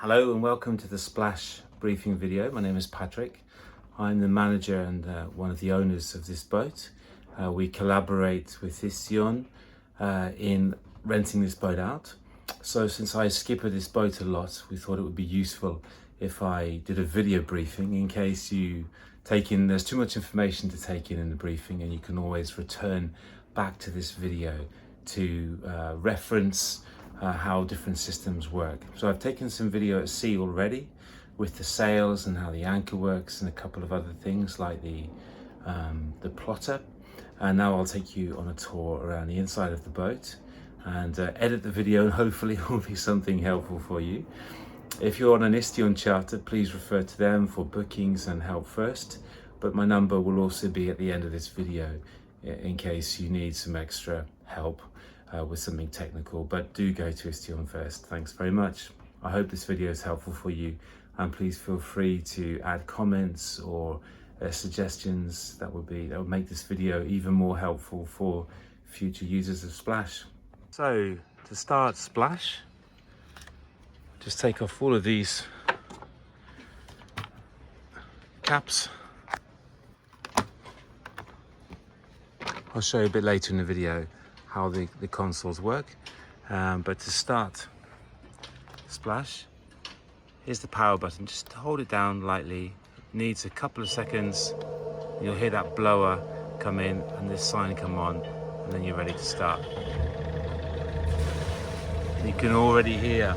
Hello and welcome to the Splash briefing video. My name is Patrick. I'm the manager and one of the owners of this boat. We collaborate with Istion in renting this boat out. So since I skipper this boat a lot, we thought it would be useful if I did a video briefing in case you take in, there's too much information to take in the briefing, and you can always return back to this video to reference how different systems work. So I've taken some video at sea already with the sails and how the anchor works and a couple of other things like the plotter. And now I'll take you on a tour around the inside of the boat and edit the video, and hopefully it will be something helpful for you. If you're on an Istion charter, please refer to them for bookings and help first. But my number will also be at the end of this video in case you need some extra help with something technical, but do go to Istion first. Thanks very much. I hope this video is helpful for you, and please feel free to add comments or suggestions that would make this video even more helpful for future users of Splash. So to start Splash, just take off all of these caps. I'll show you a bit later in the video how the consoles work, but to start Splash, here's the power button. Just hold it down lightly. It needs a couple of seconds. You'll hear that blower come in and this sign come on, and then you're ready to start. You can already hear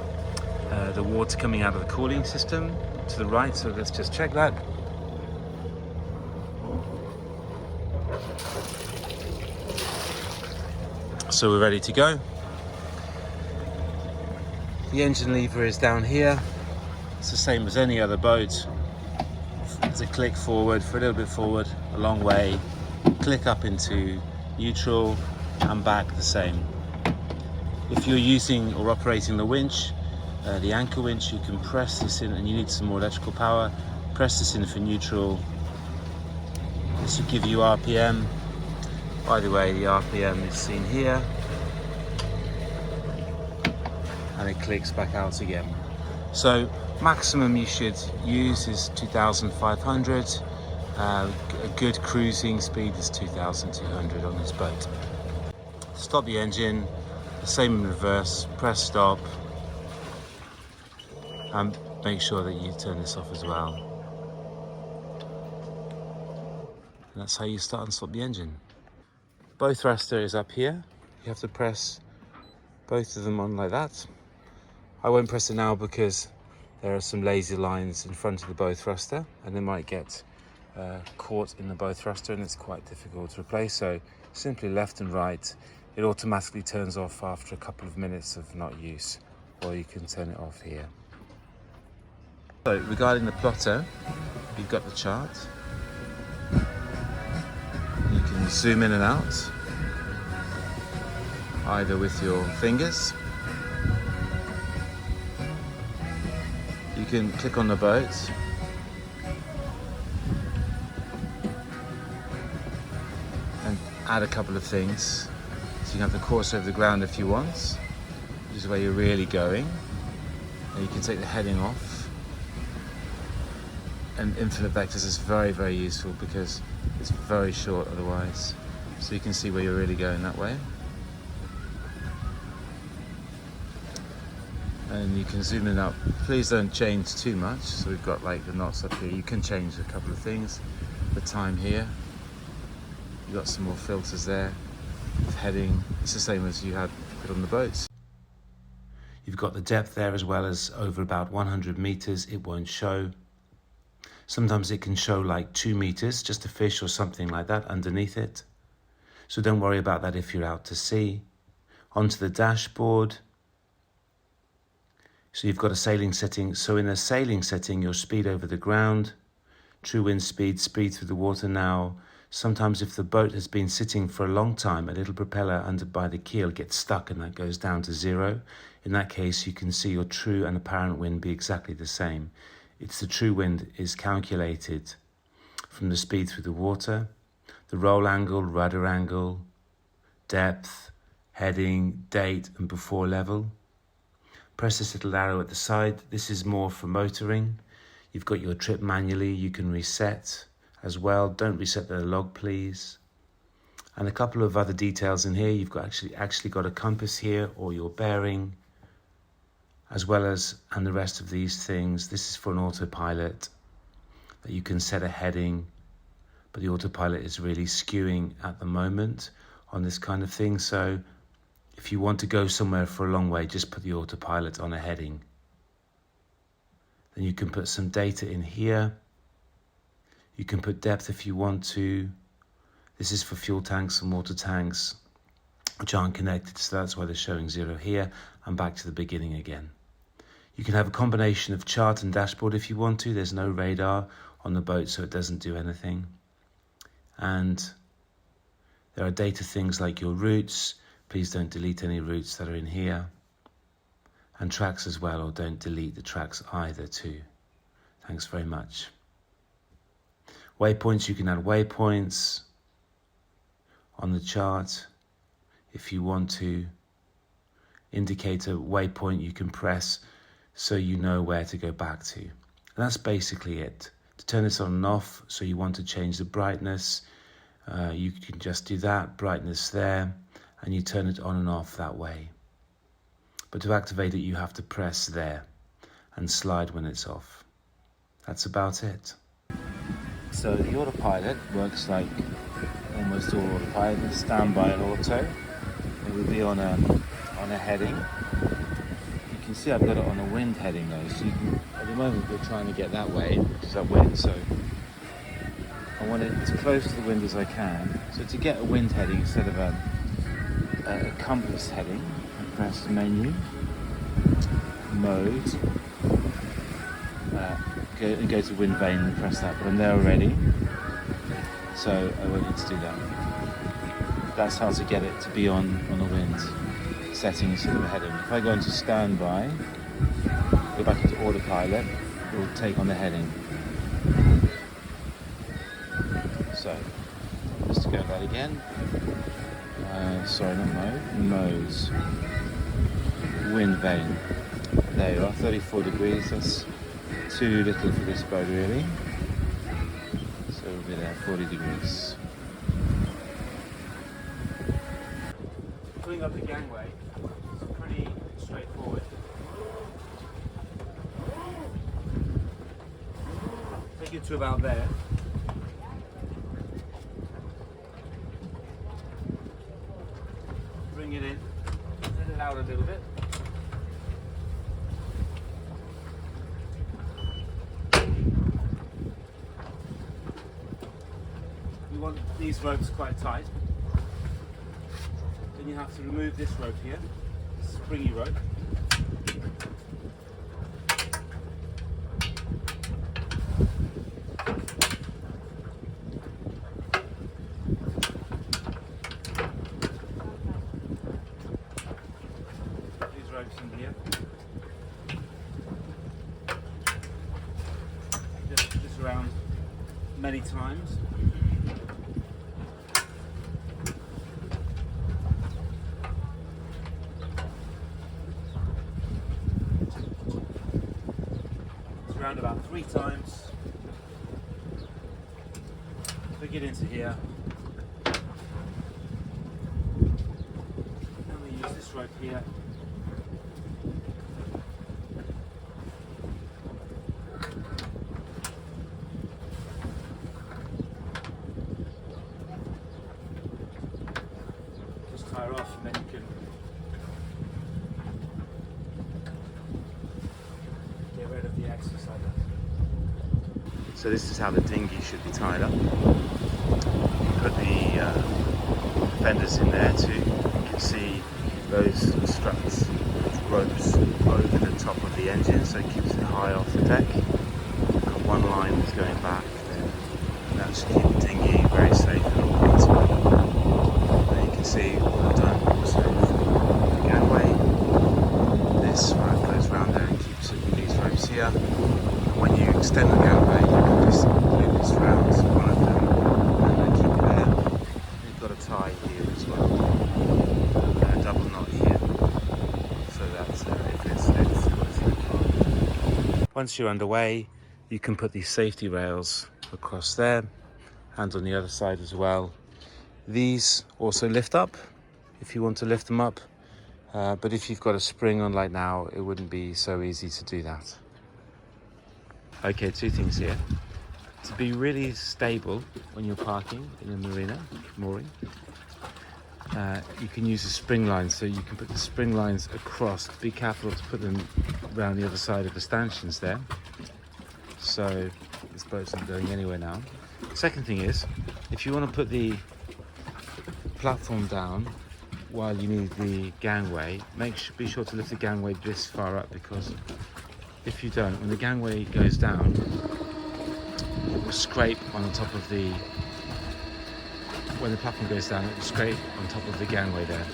the water coming out of the cooling system to the right, so let's just check that. So we're ready to go. The engine lever is down here. It's the same as any other boat. It's a click forward for a little bit forward, a long way, click up into neutral and back the same. If you're using or operating the winch, the anchor winch, you can press this in, and you need some more electrical power. Press this in for neutral. This will give you RPM. By the way, the RPM is seen here, and it clicks back out again. So maximum you should use is 2,500. A good cruising speed is 2,200 on this boat. Stop the engine, the same in reverse, press stop, and make sure that you turn this off as well. And that's how you start and stop the engine. Bow thruster is up here. You have to press both of them on like that. I won't press it now because there are some lazy lines in front of the bow thruster, and they might get caught in the bow thruster, and it's quite difficult to replace. So simply left and right. It automatically turns off after a couple of minutes of not use, or you can turn it off here. So regarding the plotter, you've got the chart. You can zoom in and out, either with your fingers. You can click on the boat and add a couple of things. So you can have the course over the ground if you want, which is where you're really going. And you can take the heading off. And infinite vectors is very, very useful because it's very short otherwise. So you can see where you're really going that way. And you can zoom in up. Please don't change too much. So we've got like the knots up here. You can change a couple of things. The time here. You've got some more filters there. With heading, it's the same as you had put on the boats. You've got the depth there as well as over about 100 meters. It won't show. Sometimes it can show like 2 meters, just a fish or something like that underneath it. So don't worry about that if you're out to sea. Onto the dashboard. So you've got a sailing setting. So in a sailing setting, your speed over the ground, true wind speed, speed through the water now. Sometimes if the boat has been sitting for a long time, a little propeller under by the keel gets stuck and that goes down to 0. In that case, you can see your true and apparent wind be exactly the same. It's the true wind is calculated from the speed through the water, the roll angle, rudder angle, depth, heading, date and before level. Press this little arrow at the side. This is more for motoring. You've got your trip manually. You can reset as well. Don't reset the log, please. And a couple of other details in here. You've got actually got a compass here, or your bearing, as well as, and the rest of these things. This is for an autopilot, that you can set a heading, but the autopilot is really skewing at the moment on this kind of thing. So if you want to go somewhere for a long way, just put the autopilot on a heading. Then you can put some data in here. You can put depth if you want to. This is for fuel tanks and water tanks, which aren't connected, so that's why they're showing 0 here, and back to the beginning again. You can have a combination of chart and dashboard if you want to. There's no radar on the boat, so it doesn't do anything. And there are data things like your routes. Please don't delete any routes that are in here. And tracks as well, or don't delete the tracks either too. Thanks very much. Waypoints, you can add waypoints on the chart. If you want to indicate a waypoint, you can press so you know where to go back to. And that's basically it. To turn this on and off, so you want to change the brightness, you can just do that, brightness there, and you turn it on and off that way. But to activate it, you have to press there and slide when it's off. That's about it. So the autopilot works like almost all autopilot. Standby and auto. It will be on a heading. You can see I've got it on a wind heading though. So you can, at the moment we're trying to get that way because of wind. So I want it as close to the wind as I can. So to get a wind heading instead of a compass heading, I press menu, mode, go to wind vane and press that, but I'm there already, so I won't need to do that. That's how to get it to be on a wind setting instead of a heading. If I go into standby, go back into autopilot, it will take on the heading. So, just to go that again. Sorry, not mode. Modes. Wind vane. There you are, 34 degrees. That's too little for this boat, really. So we'll be there, 40 degrees. Pulling up the gangway, it's pretty straightforward. Take it to about there. Bring it in, let it out a little bit. You want these ropes quite tight. Then you have to remove this rope here, this springy rope. In here. Just around many times. It's around about 3 times. So get into here. Then we use this rope here. Tire off, and then you can get rid of the excess of it. So this is how the dinghy should be tied up. Put the fenders in there too. You can see those struts, ropes over the top of the engine, so it keeps it high off the deck. And one line is going back there. And that should keep the dinghy very safe and all that sort of. See what I've done. So the gangway, this rope goes around there and keeps it with these ropes here. And when you extend the gangway, you can just loop this around one of them and then keep it there. You've got a tie here as well, and a double knot here, so that if Once you're underway, you can put these safety rails across there and on the other side as well. These also lift up if you want to lift them up, but if you've got a spring on like now, it wouldn't be so easy to do that. Okay, two things here. To be really stable when you're parking in a marina, mooring, you can use a spring line, so you can put the spring lines across. Be careful to put them around the other side of the stanchions there. So this boat's not going anywhere now. Second thing is, if you want to put the platform down while you need the gangway, be sure to lift the gangway this far up, because if you don't, when the gangway goes down, it will scrape on the top of the, when the platform goes down, it will scrape on top of the gangway there.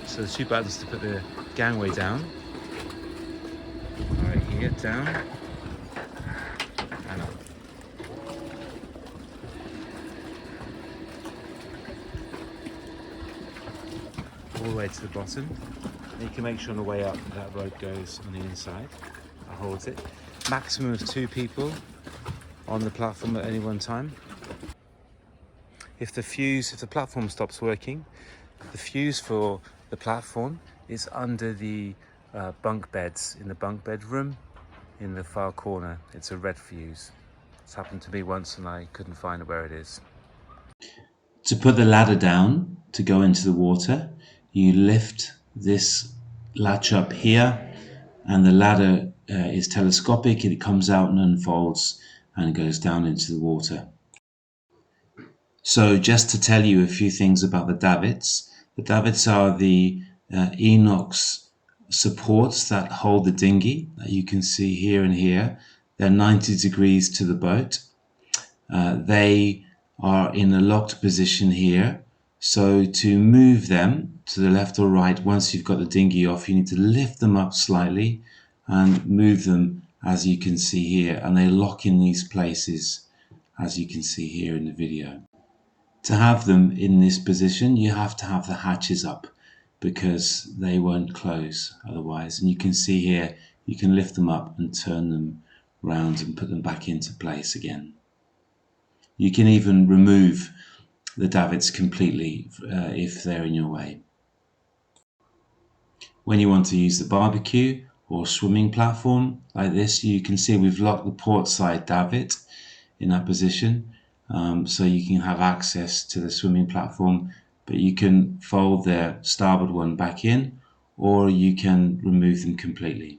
So the two buttons to put the gangway down, right here, down and up. All the way to the bottom. And you can make sure on the way up that rope goes on the inside, that holds it. Maximum of 2 people on the platform at any one time. If the platform stops working, the fuse for the platform is under the bunk beds in the bunk bedroom in the far corner. It's a red fuse. It's happened to me once and I couldn't find where it is. To put the ladder down to go into the water, you lift this latch up here, and the ladder is telescopic. It comes out and unfolds and goes down into the water. So just to tell you a few things about the davits. The davits are the inox supports that hold the dinghy that you can see here and here. They're 90 degrees to the boat. They are in a locked position here. So to move them to the left or right, once you've got the dinghy off, you need to lift them up slightly and move them, as you can see here, and they lock in these places, as you can see here in the video. To have them in this position, you have to have the hatches up, because they won't close otherwise. And you can see here, you can lift them up and turn them round and put them back into place again. You can even remove the davits completely if they're in your way. When you want to use the barbecue or swimming platform like this, you can see we've locked the port side davit in that position, so you can have access to the swimming platform, but you can fold the starboard one back in, or you can remove them completely.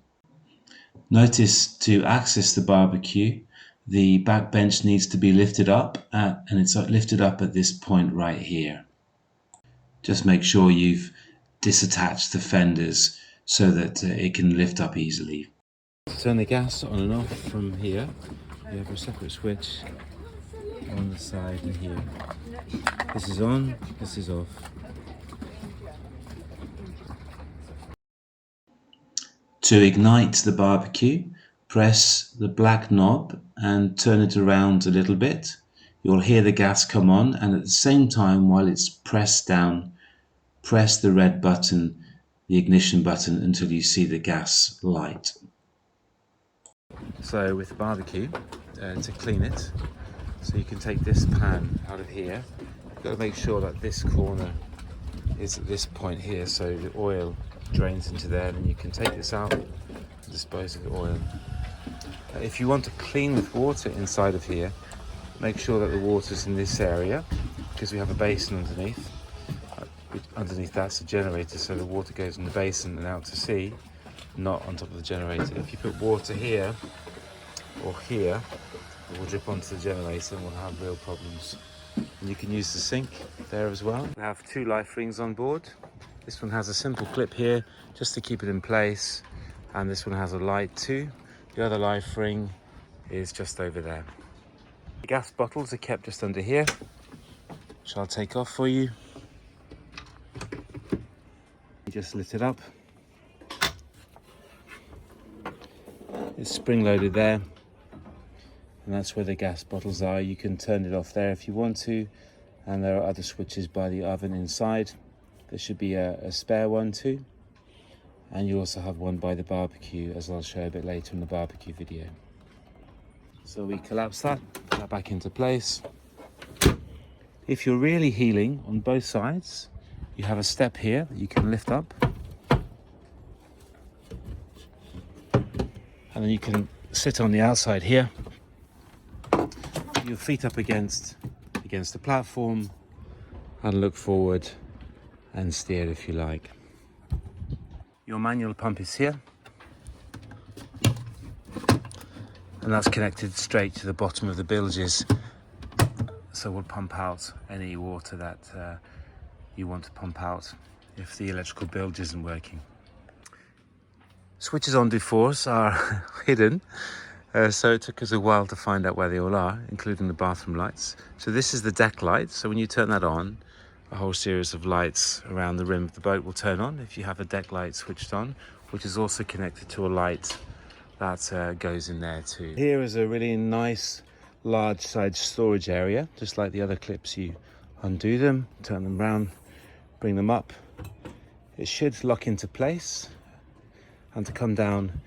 Notice to access the barbecue, the back bench needs to be lifted up, and it's lifted up at this point right here. Just make sure you've disattached the fenders so that it can lift up easily. To turn the gas on and off from here, you have a separate switch on the side and here. This is on, this is off. To ignite the barbecue, press the black knob and turn it around a little bit. You'll hear the gas come on, and at the same time, while it's pressed down, press the red button, the ignition button, until you see the gas light. So with the barbecue, to clean it, so you can take this pan out of here. You've got to make sure that this corner is at this point here, so the oil drains into there, and you can take this out and dispose of the oil. If you want to clean with water inside of here, make sure that the water's in this area, because we have a basin underneath. Underneath that's a generator, so the water goes in the basin and out to sea, not on top of the generator. If you put water here or here, it will drip onto the generator and we'll have real problems. And you can use the sink there as well. We have 2 Liferings on board. This one has a simple clip here just to keep it in place, and this one has a light too. The other Lifering is just over there. The gas bottles are kept just under here, which I'll take off for you. You just lift it up. It's spring loaded there, and that's where the gas bottles are. You can turn it off there if you want to, and there are other switches by the oven inside. There should be a spare one too. and you also have one by the barbecue, as I'll show a bit later in the barbecue video. So we collapse that, put that back into place. If you're really heeling on both sides, you have a step here that you can lift up, and then you can sit on the outside here, your feet up against the platform, and look forward and steer if you like. Your manual pump is here, and that's connected straight to the bottom of the bilges, so we'll pump out any water that you want to pump out if the electrical bilge isn't working. Switches on Dufours are hidden, so it took us a while to find out where they all are, including the bathroom lights. So this is the deck light, so when you turn that on, a whole series of lights around the rim of the boat will turn on if you have a deck light switched on, which is also connected to a light that goes in there too. Here is a really nice large side storage area, just like the other clips. You undo them, turn them round, bring them up. It should lock into place, and to come down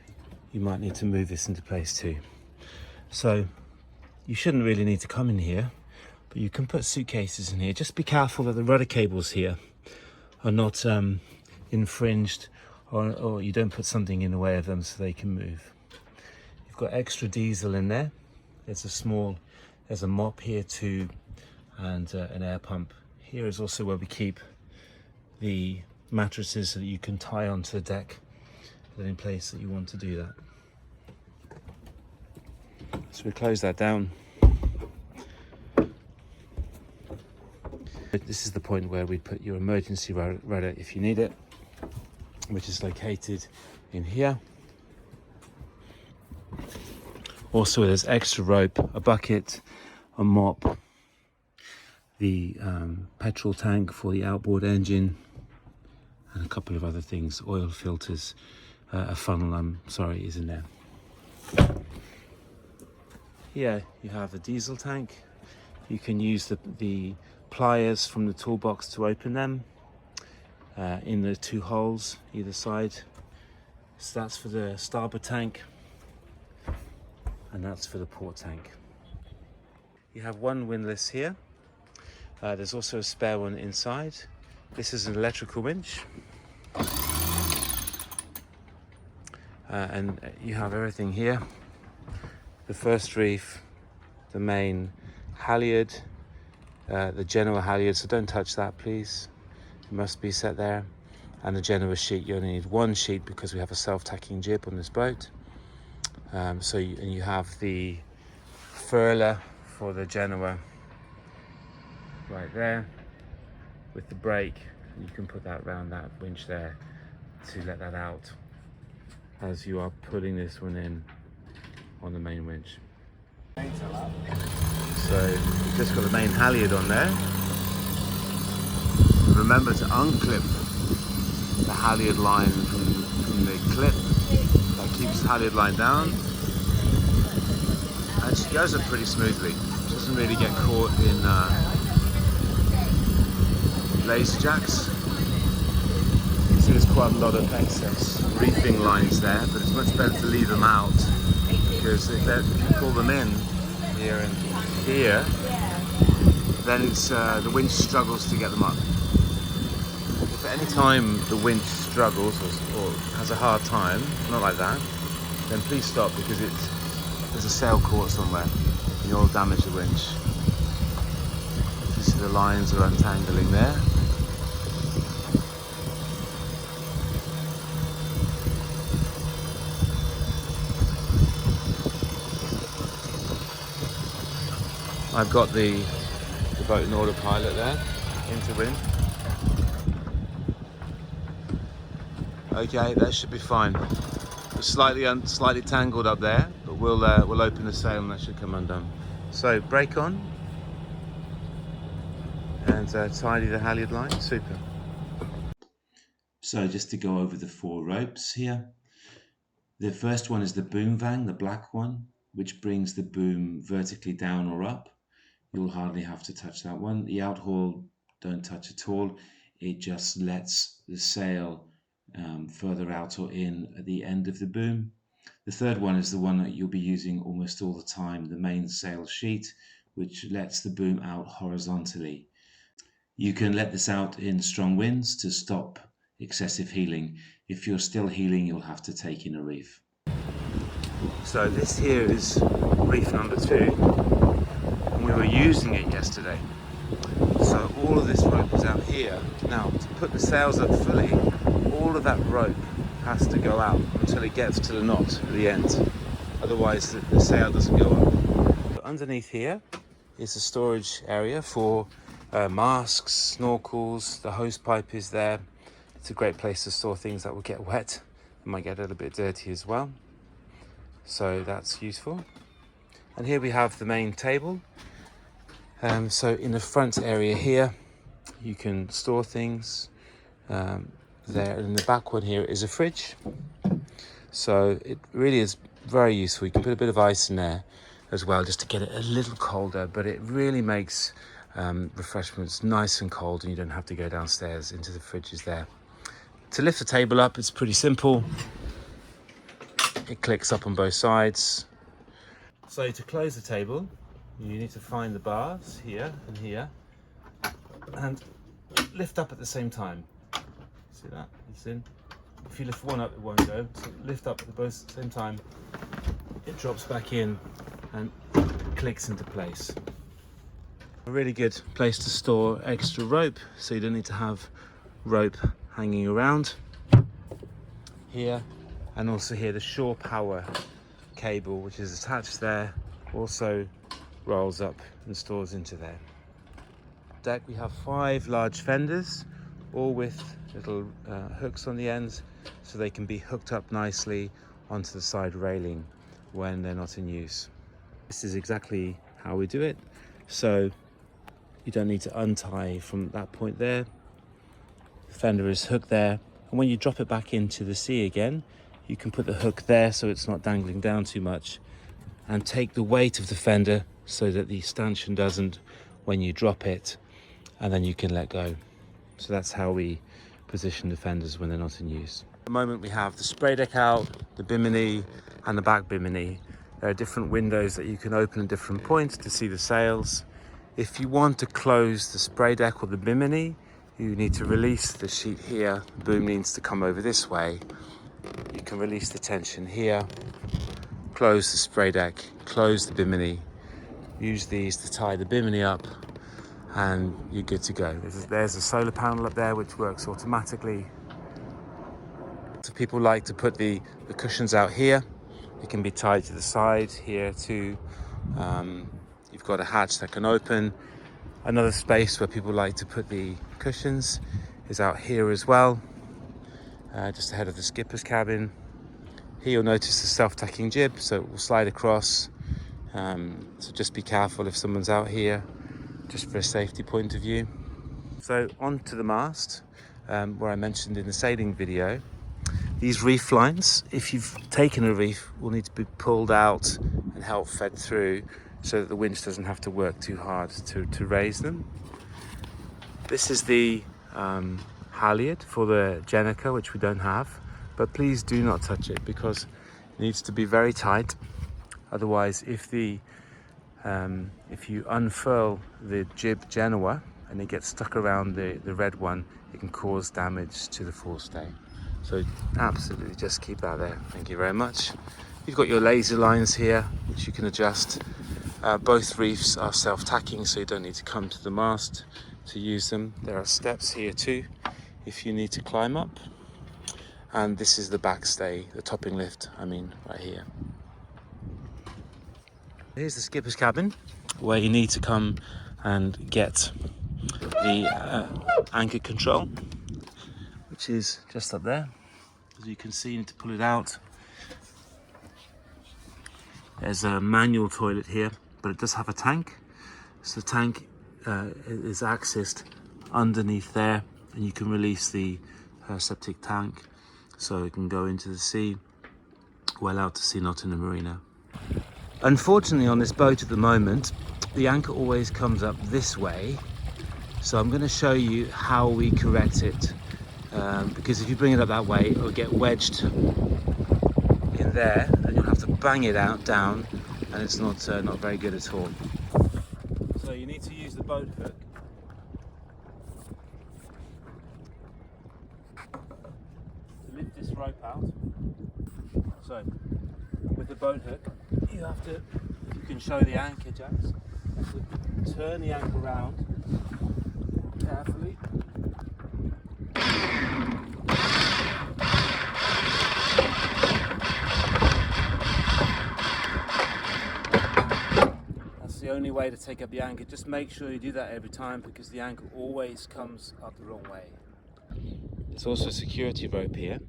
you might need to move this into place too. So you shouldn't really need to come in here, but you can put suitcases in here. Just be careful that the rudder cables here are not infringed, or you don't put something in the way of them so they can move. You've got extra diesel in there. There's a mop here too, and an air pump. Here is also where we keep the mattresses so that you can tie onto the deck at any place that you want to do that. So we close that down. This is the point where we put your emergency rudder if you need it, which is located in here. Also, there's extra rope, a bucket, a mop, the petrol tank for the outboard engine, and a couple of other things, oil filters, a funnel, is in there. Here you have the diesel tank. You can use the pliers from the toolbox to open them in the two holes either side. So that's for the starboard tank, and that's for the port tank. You have one windlass here. There's also a spare one inside. This is an electrical winch. And you have everything here. The first reef, the main halyard, the Genoa halyard, so don't touch that please. It must be set there. And the Genoa sheet, you only need one sheet because we have a self-tacking jib on this boat. And you have the furler for the Genoa right there with the brake. You can put that around that winch there to let that out as you are putting this one in on the main winch. So you've just got the main halyard on there. Remember to unclip the halyard line from the clip. That keeps the halyard line down. And she goes up pretty smoothly. She doesn't really get caught in laser jacks. You can see there's quite a lot of excess reefing lines there, but it's much better to leave them out, because if you pull them in here and here, then it's the winch struggles to get them up. If at any time the winch struggles or has a hard time, not like that, then please stop, because there's a sail caught somewhere and you'll damage the winch. You see the lines are untangling there. I've got the boat in autopilot there, into wind. Okay, that should be fine. It's slightly tangled up there, but we'll open the sail and that should come undone. So brake on and tidy the halyard line. Super. So just to go over the 4 ropes here. The first one is the boom vang, the black one, which brings the boom vertically down or up. You'll hardly have to touch that one. The outhaul, don't touch at all. It just lets the sail further out or in at the end of the boom. The third one is the one that you'll be using almost all the time, the main sail sheet, which lets the boom out horizontally. You can let this out in strong winds to stop excessive heeling. If you're still heeling, you'll have to take in a reef. So this here is reef number 2, and we were using it yesterday. So all of this rope is out here. Now, to put the sails up fully, all of that rope has to go out until it gets to the knot at the end. Otherwise, the sail doesn't go up. But underneath here is a storage area for masks, snorkels. The hose pipe is there. It's a great place to store things that will get wet. It might get a little bit dirty as well. So that's useful. And here we have the main table. So in the front area here, you can store things. There in the back one here is a fridge. So it really is very useful. You can put a bit of ice in there as well, just to get it a little colder, but it really makes refreshments nice and cold, and you don't have to go downstairs into the fridges there. To lift the table up, it's pretty simple. It clicks up on both sides. So to close the table, you need to find the bars here and here and lift up at the same time. See that? It's in. If you lift one up, it won't go. So lift up at both same time, it drops back in and clicks into place. A really good place to store extra rope, so you don't need to have rope hanging around. Here, and also here, the shore power cable, which is attached there, also rolls up and stores into there. Deck, we have 5 large fenders, all with little hooks on the ends, so they can be hooked up nicely onto the side railing when they're not in use. This is exactly how we do it. So you don't need to untie from that point there. The fender is hooked there, and when you drop it back into the sea again, you can put the hook there so it's not dangling down too much, and take the weight of the fender so that the stanchion doesn't when you drop it, and then you can let go. So that's how we position the fenders when they're not in use. At the moment we have the spray deck out, the Bimini and the back Bimini. There are different windows that you can open at different points to see the sails. If you want to close the spray deck or the Bimini, you need to release the sheet here. The boom needs to come over this way. You can release the tension here, close the spray deck, close the Bimini, use these to tie the Bimini up, and you're good to go. There's a solar panel up there which works automatically. So people like to put the cushions out here. It can be tied to the side here too. You've got a hatch that can open. Another space where people like to put the cushions is out here as well, just ahead of the skipper's cabin. Here you'll notice the self-tacking jib, so it will slide across. So just be careful if someone's out here, just for a safety point of view. So onto the mast, where I mentioned in the sailing video, these reef lines, if you've taken a reef, will need to be pulled out and help fed through so that the winch doesn't have to work too hard to raise them. This is the halyard for the Jenica, which we don't have, but please do not touch it because it needs to be very tight. Otherwise, if you unfurl the jib Genoa and it gets stuck around the red one, it can cause damage to the forestay. So absolutely just keep that there. Thank you very much. You've got your laser lines here, which you can adjust. Both reefs are self-tacking, so you don't need to come to the mast to use them. There are steps here too, if you need to climb up. And this is the backstay, the topping lift, right here. Here's the skipper's cabin, where you need to come and get the anchor control, which is just up there. As you can see, you need to pull it out. There's a manual toilet here, but it does have a tank. So the tank is accessed underneath there, and you can release the septic tank so it can go into the sea, well out to sea, not in the marina. Unfortunately, on this boat at the moment, the anchor always comes up this way. So I'm going to show you how we correct it because if you bring it up that way, it'll get wedged in there, and you'll have to bang it out down, and it's not very good at all. So you need to use the boat hook to lift this rope out. So with the boat hook, you can show the anchor jacks. You have to turn the anchor around carefully. That's the only way to take up the anchor. Just make sure you do that every time, because the anchor always comes up the wrong way. There's also a security rope here.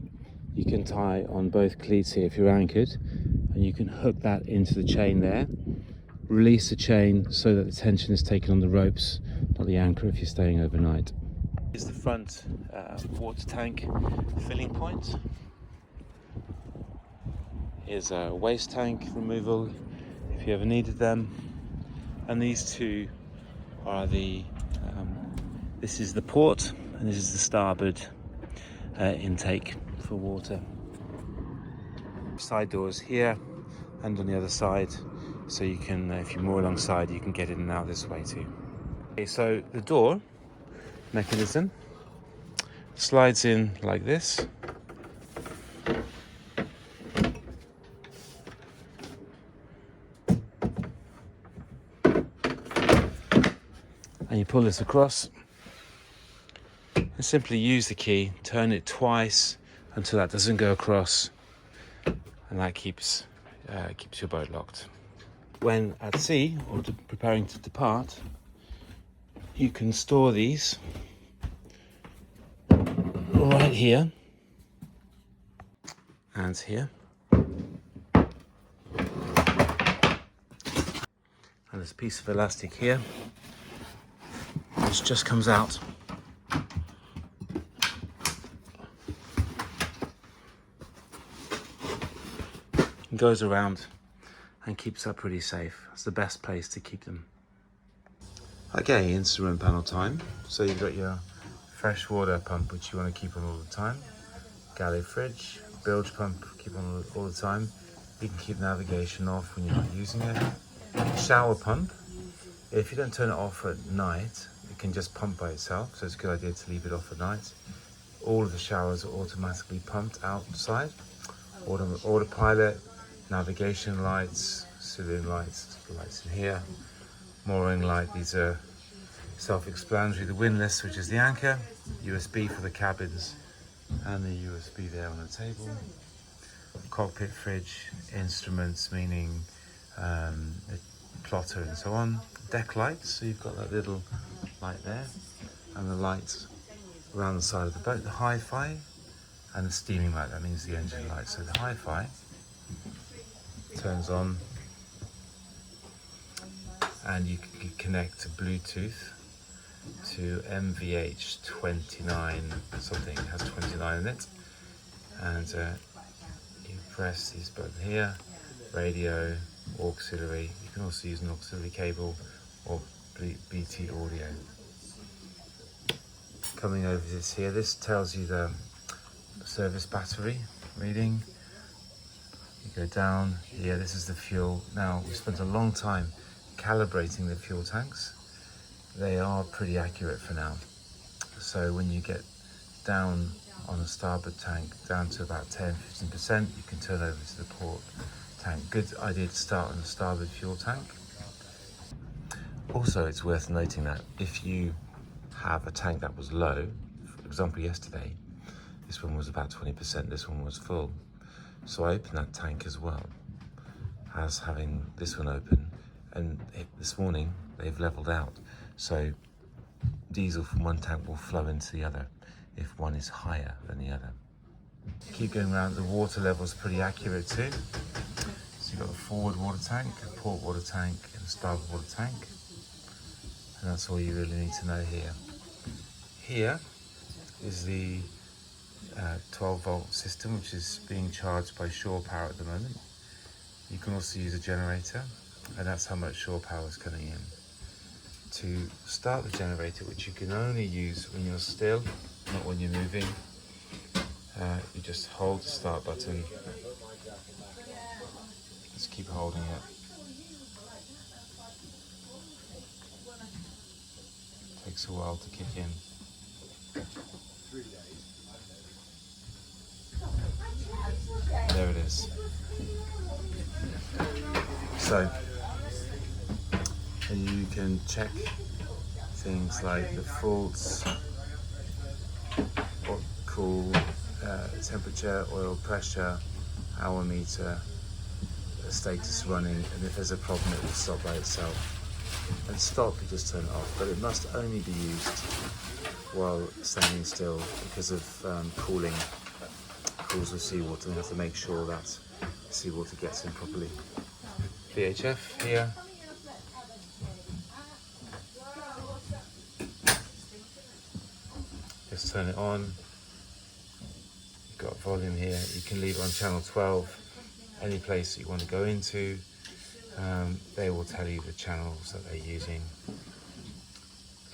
You can tie on both cleats here if you're anchored, and you can hook that into the chain there. Release the chain so that the tension is taken on the ropes, not the anchor if you're staying overnight. Here's the front water tank filling point. Here's a waste tank removal if you ever needed them. And these two are this is the port and this is the starboard intake for water. Side doors here and on the other side, so you can, if you're more alongside, you can get in and out this way too. Okay, so the door mechanism slides in like this. And you pull this across and simply use the key, turn it twice until that doesn't go across, and that keeps your boat locked. When at sea or preparing to depart, you can store these right here and here. And there's a piece of elastic here which just comes out. And goes around and keeps that pretty safe. It's the best place to keep them. Okay, instrument panel time. So you've got your fresh water pump, which you want to keep on all the time. Galley fridge, bilge pump, keep on all the time. You can keep navigation off when you're not using it. Shower pump. If you don't turn it off at night, it can just pump by itself, so it's a good idea to leave it off at night. All of the showers are automatically pumped outside. Autopilot, navigation lights, Saloon lights in here. Mooring light, these are self-explanatory. The windlass, which is the anchor, USB for the cabins, and the USB there on the table. Cockpit fridge, instruments, meaning the plotter and so on. Deck lights, so you've got that little light there, and the lights around the side of the boat. The hi-fi and the steaming light, that means the engine light. So the hi-fi turns on, and you can connect to Bluetooth to MVH29 something. It has 29 in it, and you press these buttons here. Radio, auxiliary. You can also use an auxiliary cable or BT audio. Coming over this here, this tells you the service battery reading. You go down here, this is the fuel. Now, we spent a long time calibrating the fuel tanks. They are pretty accurate for now. So when you get down on the starboard tank, down to about 10-15%, you can turn over to the port tank. Good idea to start on the starboard fuel tank. Also, it's worth noting that if you have a tank that was low, for example yesterday, this one was about 20%, this one was full. So I opened that tank as well as having this one open, and this morning they've leveled out. So diesel from one tank will flow into the other if one is higher than the other. Keep going around, the water level is pretty accurate too. So you've got a forward water tank, a port water tank, and a starboard water tank. And that's all you really need to know here. Here is the 12-volt system, which is being charged by shore power at the moment. You can also use a generator, and that's how much shore power is coming in. To start the generator, which you can only use when you're still, not when you're moving, you just hold the start button. Just keep holding it. Takes a while to kick in. There it is. So, and you can check things like the faults, or cool, temperature, oil pressure, hour meter, status running, and if there's a problem it will stop by itself. And stop, you just turn it off, but it must only be used while standing still because of cooling. Cools with seawater, and you have to make sure that seawater gets in properly. VHF here. Just turn it on. You've got volume here. You can leave it on channel 12. Any place that you want to go into, they will tell you the channels that they're using.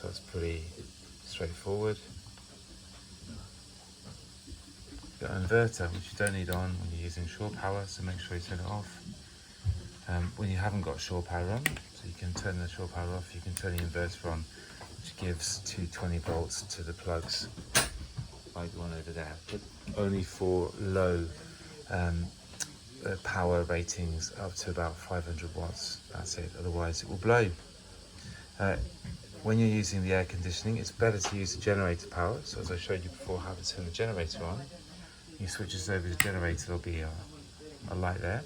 So it's pretty straightforward. You've got an inverter, which you don't need on when you're using shore power, so make sure you turn it off. When you haven't got shore power on, so you can turn the shore power off, you can turn the inverter on, which gives 220 volts to the plugs, like the one over there, but only for low power ratings up to about 500 watts. That's it, otherwise it will blow. When you're using the air conditioning, it's better to use the generator power. So as I showed you before how to turn the generator on, you switch this over to the generator, there'll be a light there,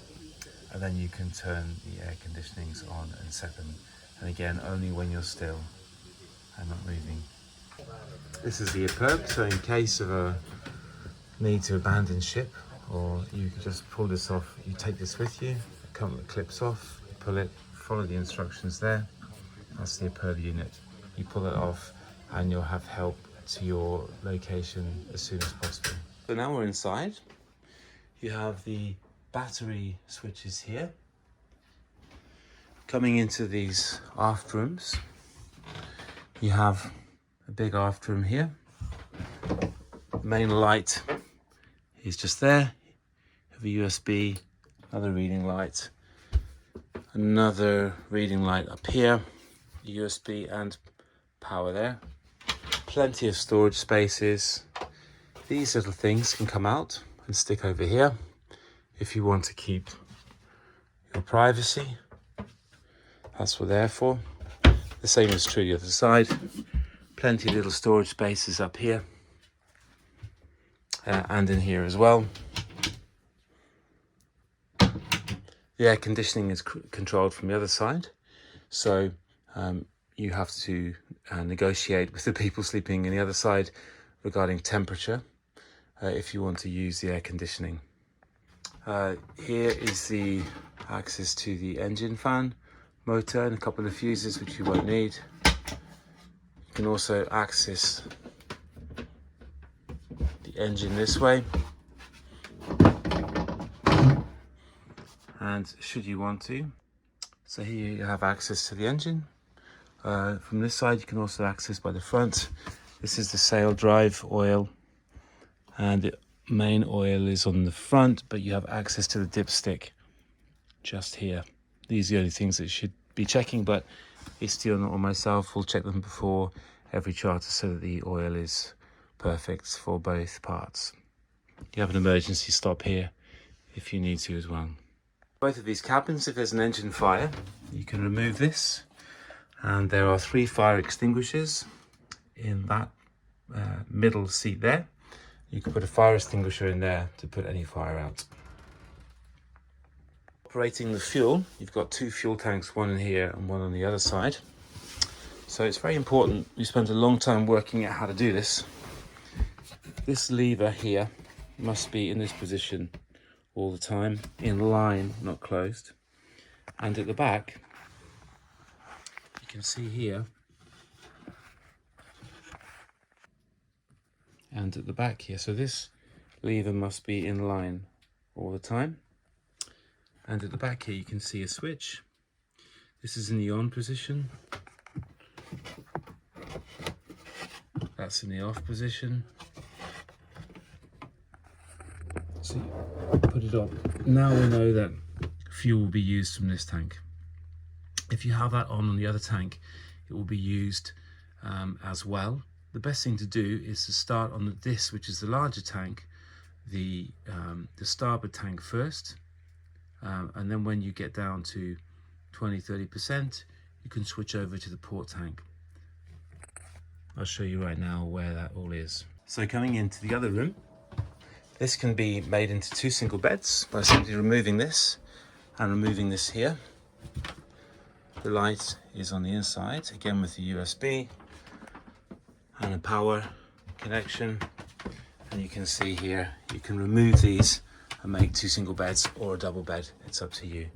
and then you can turn the air conditionings on and set them. And again, only when you're still and not moving. This is the EPIRB, so in case of a need to abandon ship, or you can just pull this off, you take this with you, a couple of clips off, you pull it, follow the instructions there. That's the EPIRB unit. You pull it off and you'll have help to your location as soon as possible. So now we're inside. You have the battery switches here. Coming into these aft rooms, you have a big aft room here. The main light is just there. You have a USB, another reading light, another reading light up here, USB and power there. Plenty of storage spaces. These little things can come out and stick over here if you want to keep your privacy. That's what they're there for. The same is true the other side. Plenty of little storage spaces up here and in here as well. The air conditioning is controlled from the other side, so you have to negotiate with the people sleeping in the other side regarding temperature if you want to use the air conditioning. Here is the access to the engine fan, motor, and a couple of fuses which you won't need. You can also access the engine this way, and should you want to. So here you have access to the engine. From this side you can also access by the front. This is the saildrive oil, and the main oil is on the front, but you have access to the dipstick just here. These are the only things that you should be checking, but Istion or myself will check them before every charter so that the oil is perfect for both parts. You have an emergency stop here if you need to as well. Both of these cabins, if there's an engine fire, you can remove this, and there are 3 fire extinguishers in that middle seat there. You can put a fire extinguisher in there to put any fire out. Operating the fuel, you've got 2 fuel tanks, one in here and one on the other side. So it's very important. We spent a long time working out how to do this. This lever here must be in this position all the time, in line, not closed. And at the back, you can see here, and at the back here, so this lever must be in line all the time. And at the back here you can see a switch. This is in the on position, that's in the off position, So you put it on. Now we know that fuel will be used from this tank. If you have that on the other tank, it will be used as well. The best thing to do is to start on this, which is the larger tank, the starboard tank first, and then when you get down to 20–30%, you can switch over to the port tank. I'll show you right now where that all is. So coming into the other room, this can be made into 2 single beds by simply removing this and removing this here. The light is on the inside, again with the USB and a power connection. And you can see here, you can remove these and make 2 single beds or a double bed. It's up to you.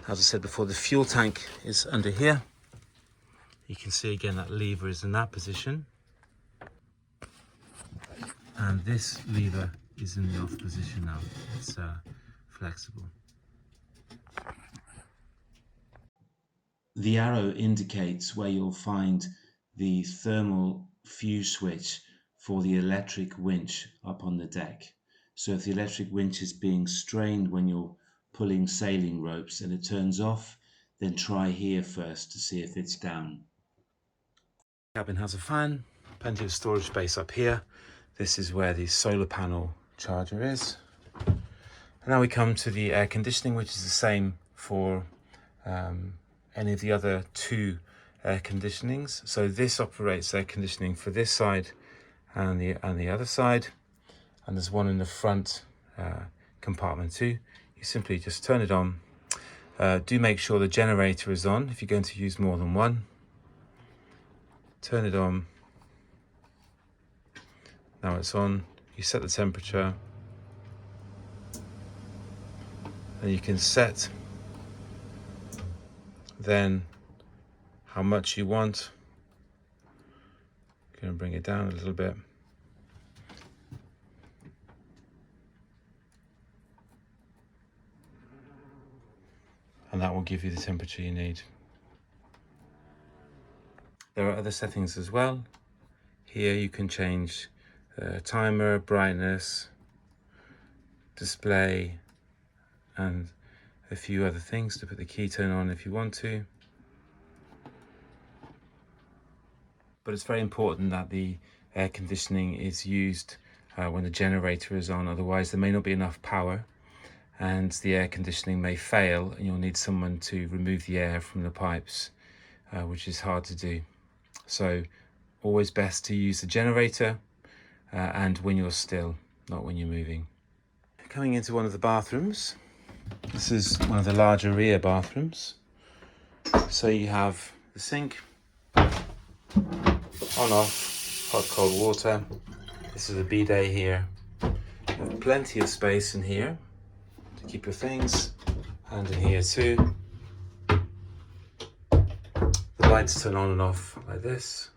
As I said before, the fuel tank is under here. You can see again that lever is in that position. And this lever is in the off position now. It's flexible. The arrow indicates where you'll find the thermal fuse switch for the electric winch up on the deck. So if the electric winch is being strained when you're pulling sailing ropes and it turns off, then try here first to see if it's down. The cabin has a fan, plenty of storage space up here. This is where the solar panel charger is. And now we come to the air conditioning, which is the same for any of the other 2 air conditionings. So this operates air conditioning for this side and the other side, and there's one in the front compartment too. You simply just turn it on. Do make sure the generator is on if you're going to use more than one. Turn it on. Now it's on. You set the temperature, and you can set then how much you want. Going to bring it down a little bit. And that will give you the temperature you need. There are other settings as well. Here you can change timer, brightness, display, and a few other things to put the ketone on if you want to. But it's very important that the air conditioning is used when the generator is on, otherwise there may not be enough power and the air conditioning may fail and you'll need someone to remove the air from the pipes, which is hard to do. So always best to use the generator and when you're still, not when you're moving. Coming into one of the bathrooms, this is one of the larger rear bathrooms. So you have the sink, on off, hot cold water. This is a bidet here. You have plenty of space in here to keep your things, and in here too. The lights turn on and off like this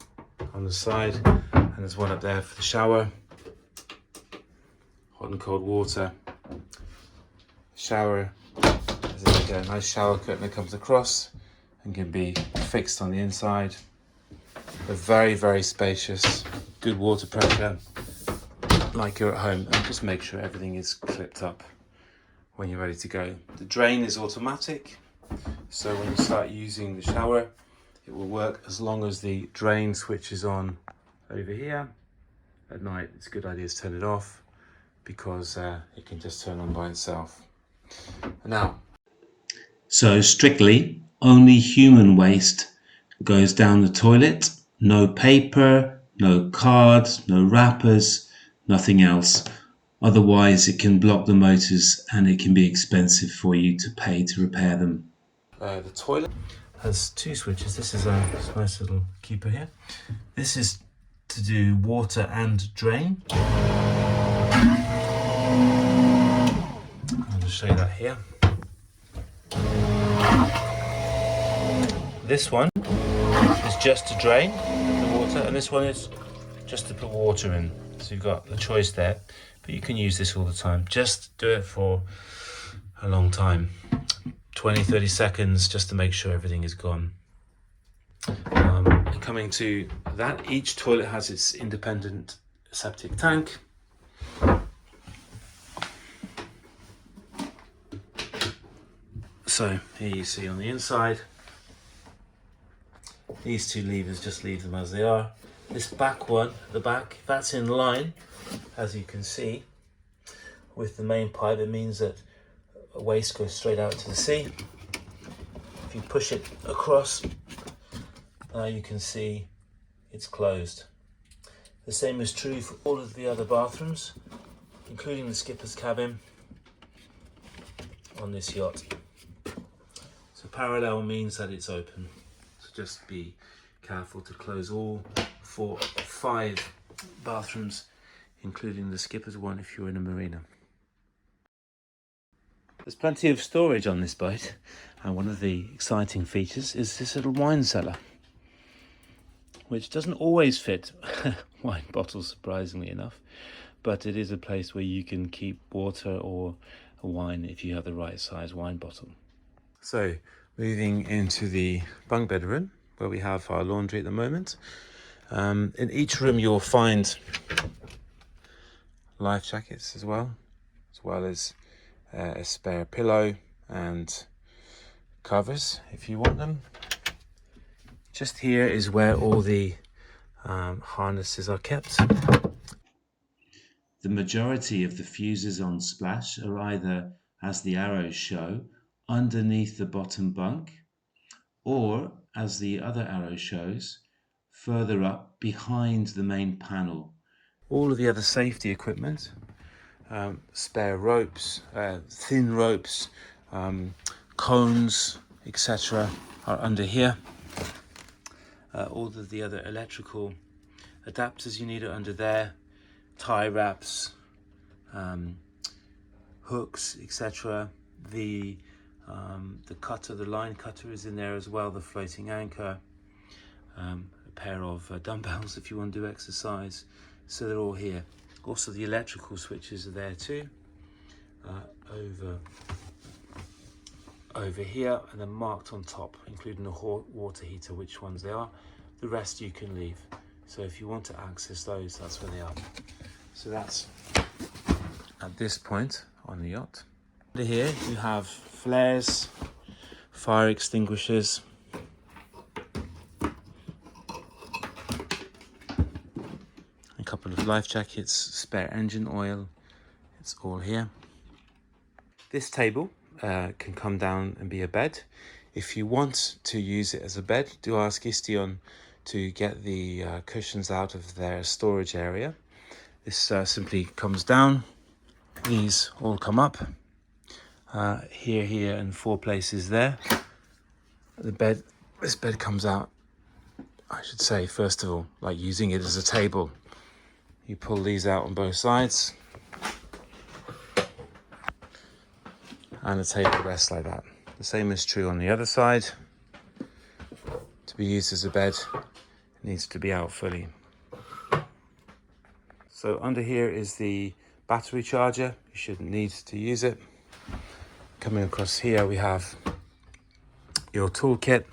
on the side, and there's one up there for the shower. Hot and cold water. Shower, there's like a nice shower curtain that comes across and can be fixed on the inside. They're very, very spacious, good water pressure, like you're at home, and just make sure everything is clipped up when you're ready to go. The drain is automatic, so when you start using the shower, it will work as long as the drain switch is on over here. At night, it's a good idea to turn it off because it can just turn on by itself. Now, so strictly, only human waste goes down the toilet. No paper, no cards, no wrappers, nothing else. Otherwise, it can block the motors and it can be expensive for you to pay to repair them. The toilet has 2 switches. This is a nice little keeper here. This is to do water and drain. I'll just show you that here. This one is just to drain the water, and this one is just to put water in. So you've got the choice there, but you can use this all the time. Just do it for a long time, 20–30 seconds, just to make sure everything is gone. Coming to that, each toilet has its independent septic tank. So here you see on the inside, these two levers, just leave them as they are. This back one, the back, that's in line, as you can see, with the main pipe. It means that a waste goes straight out to the sea. If you push it across, now you can see it's closed. The same is true for all of the other bathrooms, including the skipper's cabin on this yacht. So parallel means that it's open. So just be careful to close all 5 bathrooms, including the skipper's one if you're in a marina. There's plenty of storage on this boat, and one of the exciting features is this little wine cellar, which doesn't always fit wine bottles, surprisingly enough, but it is a place where you can keep water or a wine if you have the right size wine bottle. So moving into the bunk bedroom, where we have our laundry at the moment. In each room you'll find life jackets as well as a spare pillow and covers if you want them. Just here is where all the harnesses are kept. The majority of the fuses on Splash are either, as the arrows show, underneath the bottom bunk, or, as the other arrow shows, further up behind the main panel. All of the other safety equipment, spare ropes, thin ropes, cones, etc. are under here. All of the other electrical adapters you need are under there, tie wraps, hooks, etc. The cutter, the line cutter is in there as well, the floating anchor, a pair of dumbbells if you want to do exercise. So they're all here. Also the electrical switches are there too, over here, and then marked on top, including the water heater, which ones they are. The rest you can leave. So if you want to access those, that's where they are. So that's at this point on the yacht. Under here you have flares, fire extinguishers, a couple of life jackets, spare engine oil. It's all here. This table can come down and be a bed. If you want to use it as a bed, do ask Istion to get the cushions out of their storage area. This simply comes down. These all come up. Here, and 4 places there. This bed comes out, I should say, first of all, like using it as a table. You pull these out on both sides, and the table rests like that. The same is true on the other side. To be used as a bed, it needs to be out fully. So under here is the battery charger. You shouldn't need to use it. Coming across here we have your toolkit,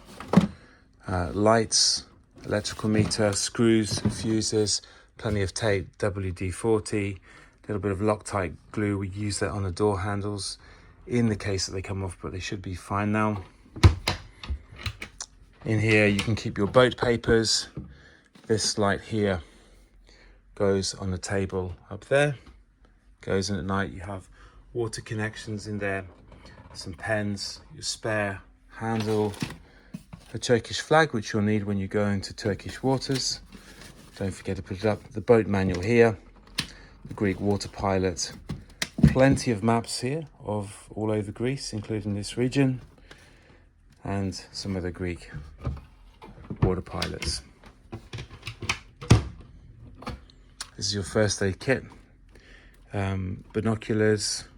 lights, electrical meter, screws, fuses, plenty of tape, WD-40, a little bit of Loctite glue. We use that on the door handles in the case that they come off, but they should be fine now. In here you can keep your boat papers. This light here goes on the table up there, goes in at night. You have water connections in there, some pens, your spare handle, a Turkish flag which you'll need when you go into Turkish waters. Don't forget to put it up. The boat manual here, the Greek Autopilot, plenty of maps here of all over Greece, including this region, and some other Greek water pilots. This is your first aid kit, binoculars,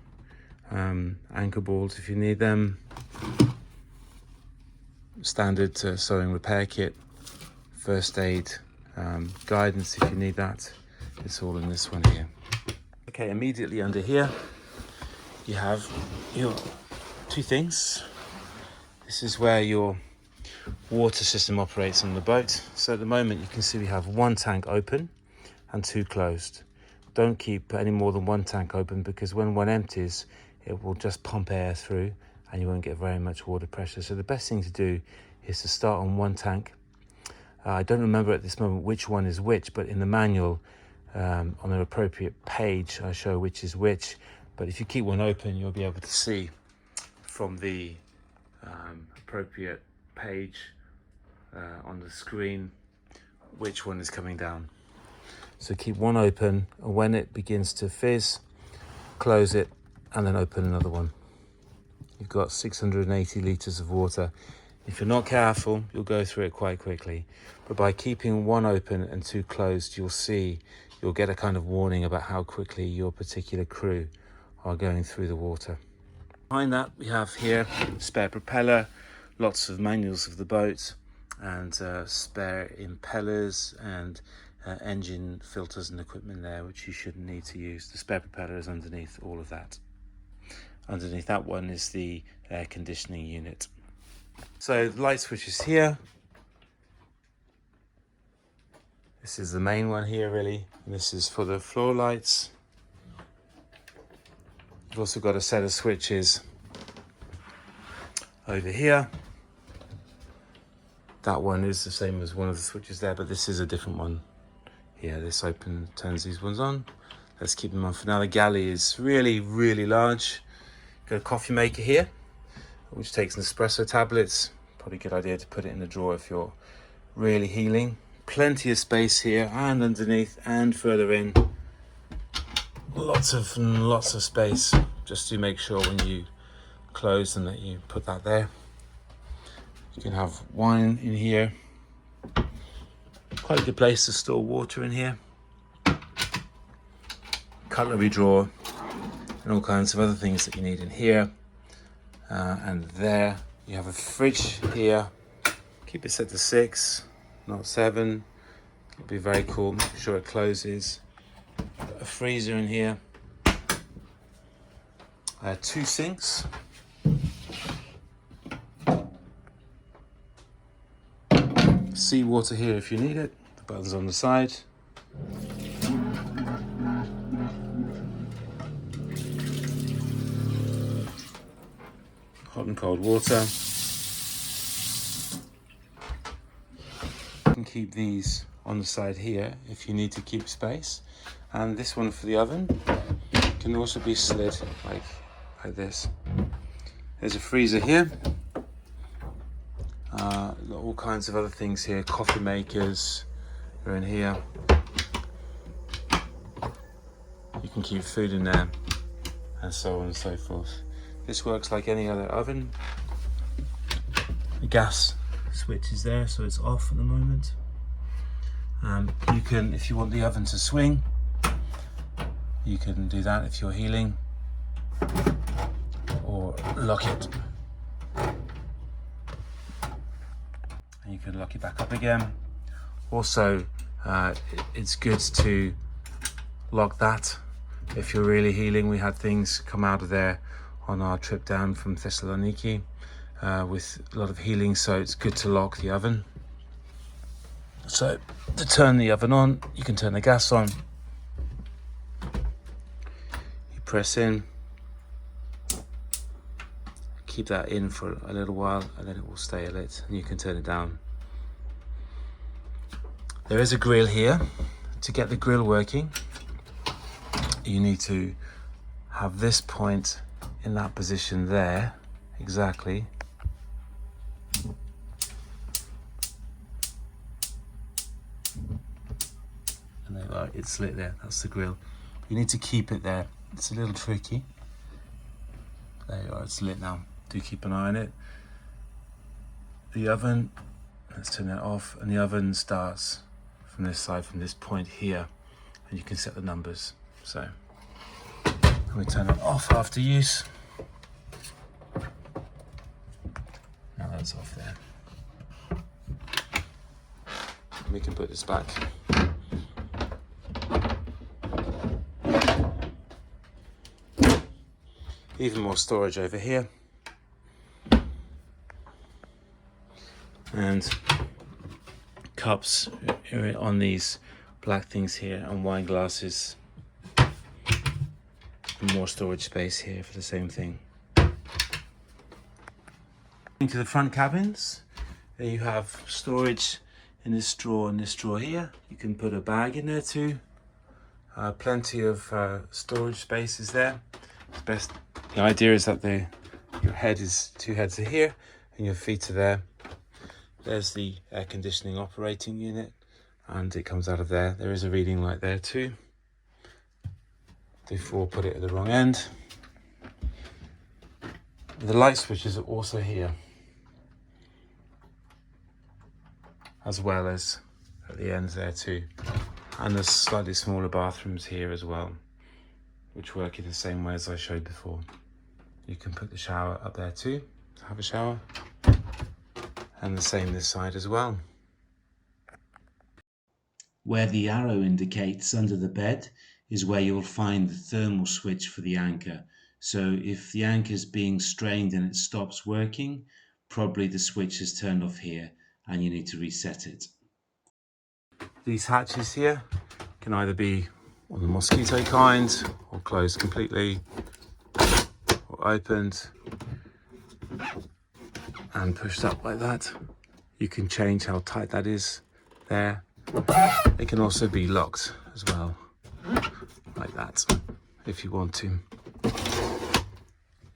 anchor balls if you need them, standard sewing repair kit, first aid guidance if you need that. It's all in this one here. Okay, immediately under here you have your 2 things. This is where your water system operates on the boat. So at the moment you can see we have 1 tank open and 2 closed. Don't keep any more than 1 tank open, because when one empties it will just pump air through and you won't get very much water pressure. So the best thing to do is to start on one tank. I don't remember at this moment which one is which, but in the manual, on an appropriate page, I show which is which. But if you keep one open, you'll be able to see from the appropriate page on the screen which one is coming down. So keep one open, and when it begins to fizz, close it and then open another one. You've got 680 litres of water. If you're not careful, you'll go through it quite quickly. But by keeping one open and two closed, you'll get a kind of warning about how quickly your particular crew are going through the water. Behind that, we have here spare propeller, lots of manuals of the boat, and spare impellers and engine filters and equipment there, which you shouldn't need to use. The spare propeller is underneath all of that. Underneath that one is the air conditioning unit. So the light switch is here. This is the main one here, really. And this is for the floor lights. You've also got a set of switches over here. That one is the same as one of the switches there, but this is a different one. Here, this turns these ones on. Let's keep them on for now. The galley is really, really large. Got a coffee maker here, which takes Nespresso tablets. Probably a good idea to put it in the drawer if you're really healing. Plenty of space here and underneath and further in. Lots of space. Just to make sure when you close them that you put that there. You can have wine in here. Quite a good place to store water in here. Cutlery drawer and all kinds of other things that you need in here. And there you have a fridge here. Keep it set to 6, not 7. It'll be very cool. Make sure it closes. Got a freezer in here. 2 sinks. Seawater here if you need it. The button's on the side. Hot and cold water. You can keep these on the side here if you need to keep space. And this one for the oven can also be slid like this. There's a freezer here. All kinds of other things here. Coffee makers are in here. You can keep food in there, and so on and so forth. This works like any other oven. The gas switch is there, so it's off at the moment. You can, if you want the oven to swing, you can do that if you're healing, or lock it. And you can lock it back up again. Also, it's good to lock that if you're really healing. We had things come out of there on our trip down from Thessaloniki with a lot of healing, so it's good to lock the oven. So to turn the oven on, you can turn the gas on. You press in, keep that in for a little while, and then it will stay lit, and you can turn it down. There is a grill here. To get the grill working, you need to have this point in that position there, exactly. And there you are, it's lit there, that's the grill. You need to keep it there. It's a little tricky. There you are, it's lit now. Do keep an eye on it. The oven, let's turn that off, and the oven starts from this side, from this point here, and you can set the numbers. So, we turn it off after use. Now that's off there. We can put this back. Even more storage over here. And cups on these black things here, and wine glasses. And more storage space here for the same thing. Into the front cabins, there you have storage in this drawer and this drawer here. You can put a bag in there too. Plenty of storage spaces there. It's best. The idea is that your head is, two heads are here and your feet are there. There's the air conditioning operating unit and it comes out of there. There is a reading light there too. Dufour put it at the wrong end. The light switches are also here, as well as at the ends there too. And there's slightly smaller bathrooms here as well, which work in the same way as I showed before. You can put the shower up there too, to have a shower. And the same this side as well. Where the arrow indicates under the bed is where you'll find the thermal switch for the anchor. So if the anchor is being strained and it stops working, probably the switch is turned off here and you need to reset it. These hatches here can either be on the mosquito kind or closed completely or opened and pushed up like that. You can change how tight that is there. It can also be locked as well, like that, if you want to.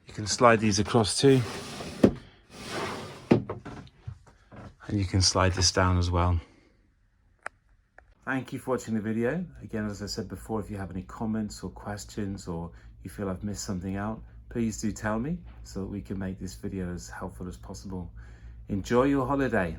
You can slide these across too. And you can slide this down as well. Thank you for watching the video. Again, as I said before, if you have any comments or questions or you feel I've missed something out, please do tell me so that we can make this video as helpful as possible. Enjoy your holiday.